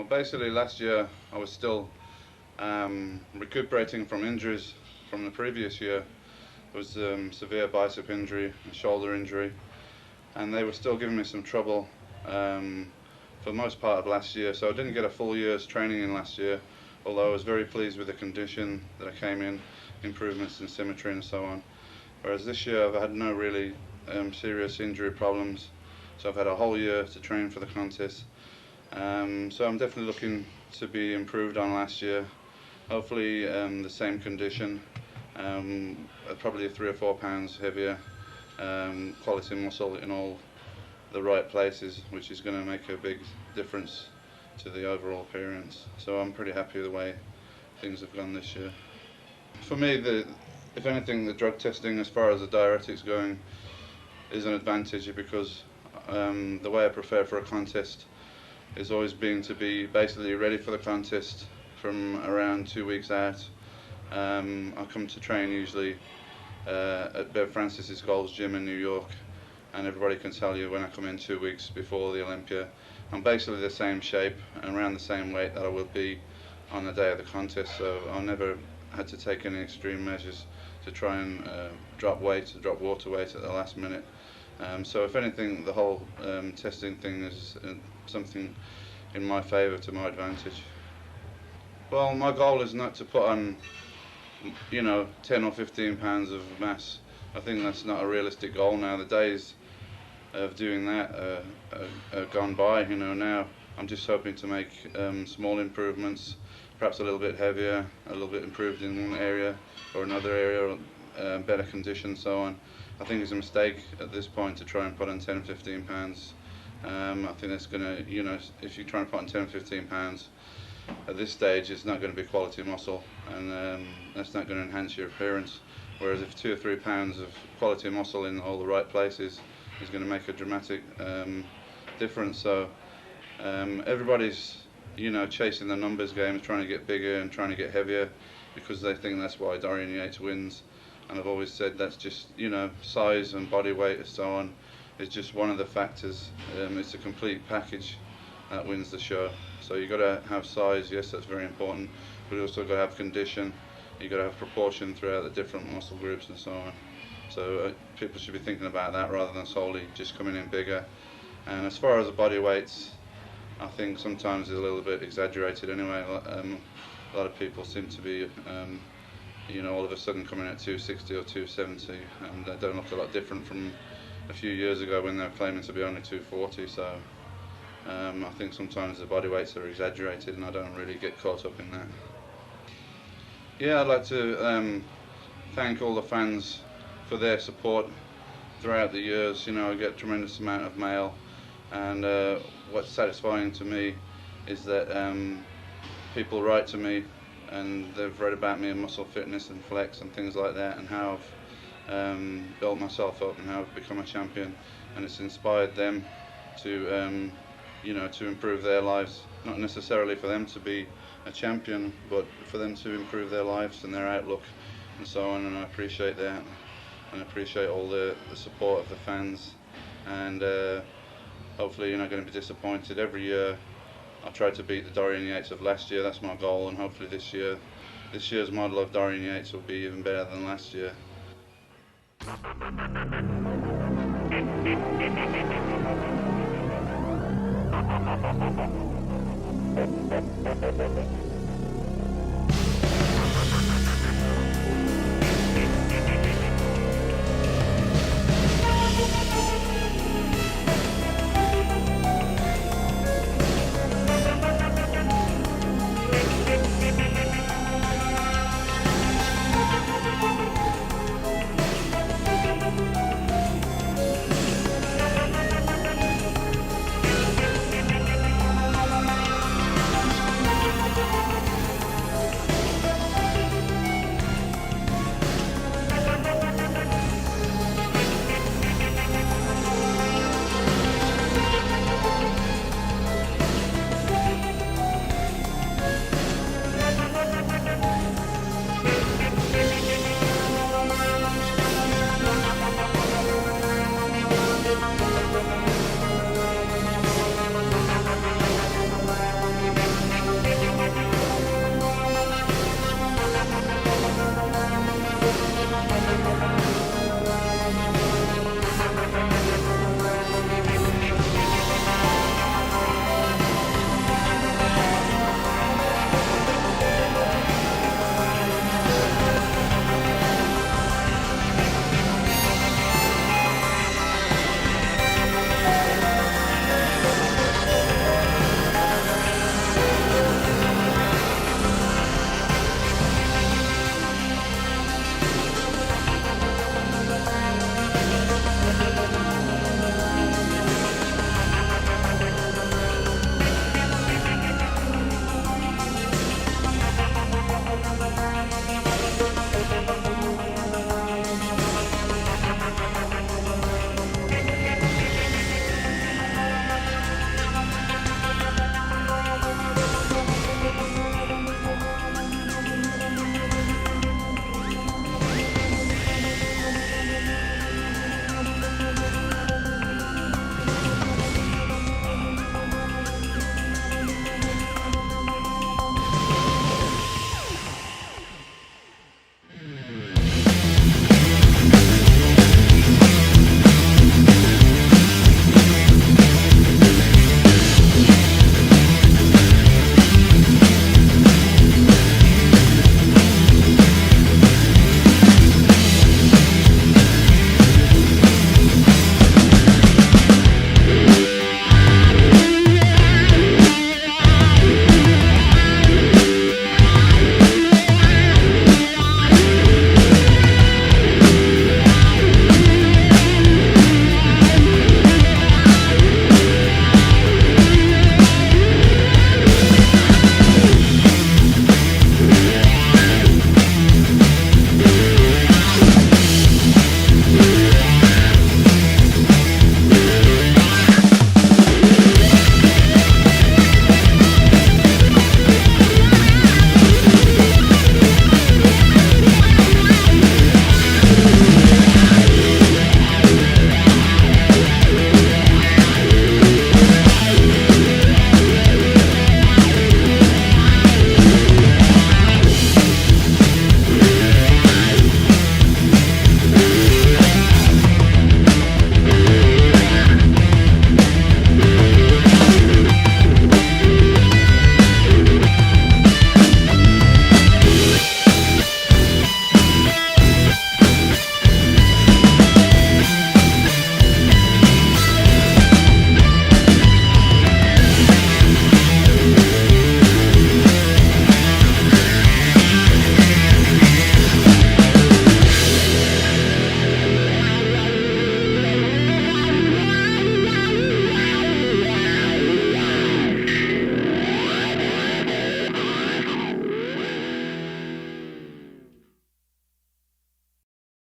Basically last year I was still recuperating from injuries from the previous year. It was severe bicep injury, a shoulder injury, and they were still giving me some trouble for the most part of last year, so I didn't get a full year's training in last year, although I was very pleased with the condition that I came in, improvements in symmetry and so on. Whereas this year I've had no really serious injury problems, so I've had a whole year to train for the contest. So I'm definitely looking to be improved on last year. Hopefully the same condition, probably 3 or 4 pounds heavier, quality muscle in all the right places, which is going to make a big difference to the overall appearance. So I'm pretty happy with the way things have gone this year. For me, if anything, the drug testing as far as the diuretics going is an advantage, because the way I prepare for a contest is always been to be basically ready for the contest from around 2 weeks out. I come to train usually at Bev Francis's Gold's Gym in New York, and everybody can tell you when I come in 2 weeks before the Olympia, I'm basically the same shape and around the same weight that I will be on the day of the contest, so I never had to take any extreme measures to try and drop weight, to drop water weight at the last minute. So if anything, the whole testing thing is something in my favour, to my advantage. Well, my goal is not to put on 10 or 15 pounds of mass. I think that's not a realistic goal now. The days of doing that are gone by. Now I'm just hoping to make small improvements, perhaps a little bit heavier, a little bit improved in one area or another area, better condition, so on. I think it's a mistake at this point to try and put on 10 or 15 pounds. I think that's going to, if you try and put on 10 or 15 pounds at this stage, it's not going to be quality muscle, and that's not going to enhance your appearance. Whereas if 2 or 3 pounds of quality muscle in all the right places is going to make a dramatic difference. So everybody's chasing the numbers game, trying to get bigger and trying to get heavier, because they think that's why Dorian Yates wins. And I've always said that's just, size and body weight and so on is just one of the factors. It's a complete package that wins the show. So you've got to have size, yes, that's very important, but you also got to have condition, you've got to have proportion throughout the different muscle groups and so on. So people should be thinking about that rather than solely just coming in bigger. And as far as the body weights, I think sometimes it's a little bit exaggerated anyway. A lot of people seem to be all of a sudden coming at 260 or 270, and they don't look a lot different from a few years ago when they were claiming to be only 240. So I think sometimes the body weights are exaggerated, and I don't really get caught up in that. Yeah, I'd like to thank all the fans for their support throughout the years. I get a tremendous amount of mail, and what's satisfying to me is that people write to me and they've read about me in muscle fitness and flex and things like that, and how I've built myself up and how I've become a champion, and it's inspired them to to improve their lives, not necessarily for them to be a champion, but for them to improve their lives and their outlook and so on. And I appreciate that, and I appreciate all the support of the fans, and hopefully you're not going to be disappointed. Every year I try to beat the Dorian Yates of last year. That's my goal, and hopefully this year's model of Dorian Yates will be even better than last year.